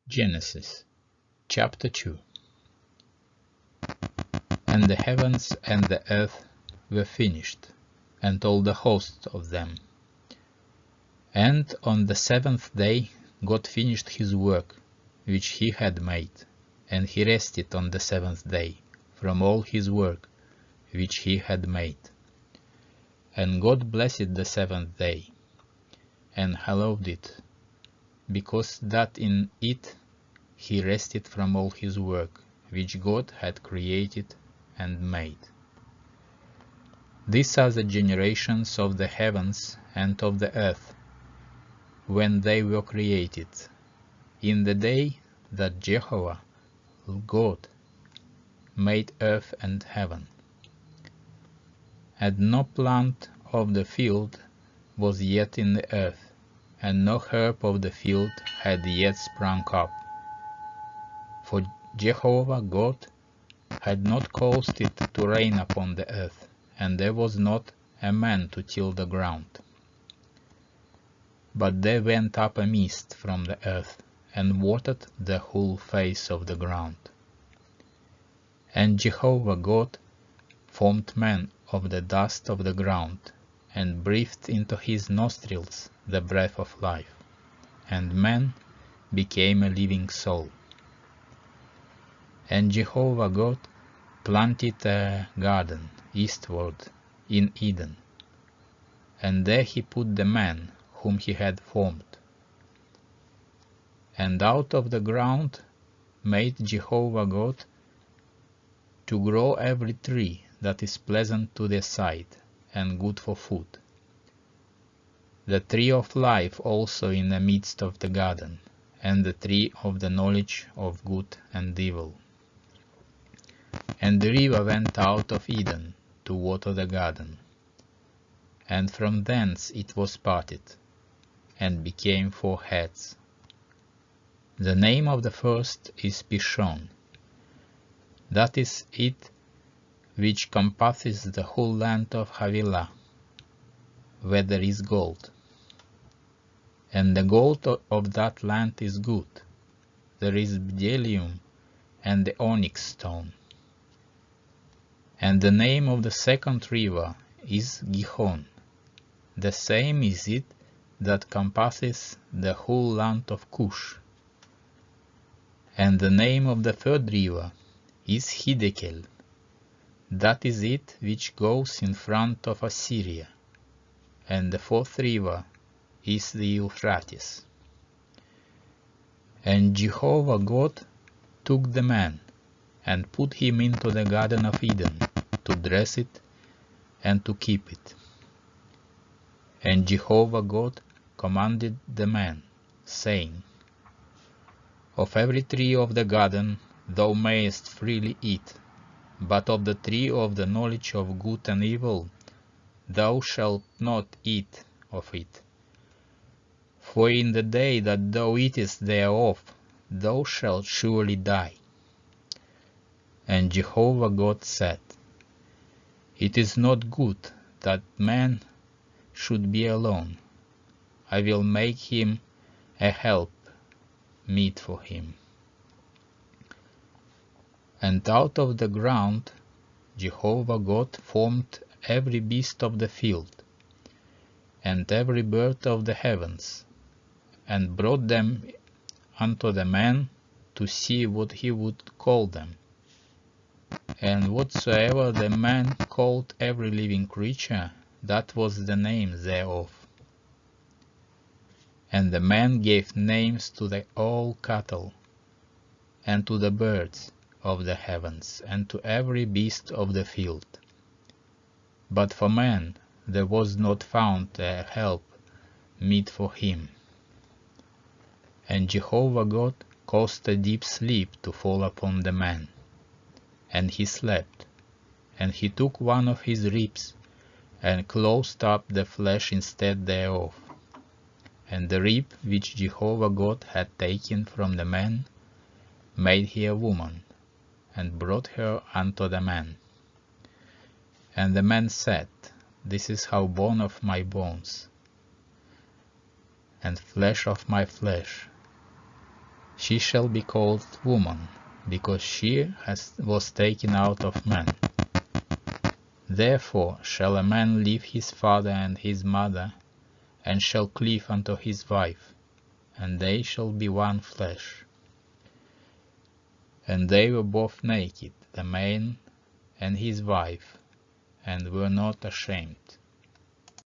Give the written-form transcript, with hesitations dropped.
Genesis chapter 2. And the heavens and the earth were finished, and all the hosts of them. And on the seventh day God finished his work which he had made, and he rested on the seventh day from all his work which he had made. And God blessed the seventh day, and hallowed it, because that in it he rested from all his work which God had created and made. These are the generations of the heavens and of the earth, when they were created, in the day that Jehovah God made earth and heaven. And no plant of the field was yet in the earth, and no herb of the field had yet sprung up. For Jehovah God had not caused it to rain upon the earth, and there was not a man to till the ground. But there went up a mist from the earth, and watered the whole face of the ground. And Jehovah God formed man of the dust of the ground, and breathed into his nostrils the breath of life, and man became a living soul. And Jehovah God planted a garden eastward in Eden, and there he put the man whom he had formed. And out of the ground made Jehovah God to grow every tree that is pleasant to the sight and good for food, the tree of life also in the midst of the garden, and the tree of the knowledge of good and evil. And the river went out of Eden to water the garden, and from thence it was parted, and became 4 heads. The name of the first is Pishon. That is it which compasseth the whole land of Havilah, where there is gold. And the gold of that land is good. There is bdellium and the onyx stone. And the name of the second river is Gihon. The same is it that compasseth the whole land of Cush. And the name of the third river is Hiddekel. That is it which goes in front of Assyria. And the fourth river is the Euphrates. And Jehovah God took the man, and put him into the garden of Eden, to dress it and to keep it. And Jehovah God commanded the man, saying, Of every tree of the garden thou mayest freely eat, but of the tree of the knowledge of good and evil thou shalt not eat of it. For in the day that thou eatest thereof thou shalt surely die. And Jehovah God said, It is not good that man should be alone. I will make him a help meet for him. And out of the ground Jehovah God formed every beast of the field, and every bird of the heavens, and brought them unto the man to see what he would call them. And whatsoever the man called every living creature, that was the name thereof. And the man gave names to all cattle, and to the birds of the heavens, and to every beast of the field. But for man there was not found a help meet for him. And Jehovah God caused a deep sleep to fall upon the man. And he slept, and he took one of his ribs, and closed up the flesh instead thereof. And the rib which Jehovah God had taken from the man made he a woman, and brought her unto the man. And the man said, This is how bone of my bones, and flesh of my flesh. She shall be called woman, because she was taken out of man. Therefore shall a man leave his father and his mother, and shall cleave unto his wife, and they shall be one flesh. And they were both naked, the man and his wife, and were not ashamed.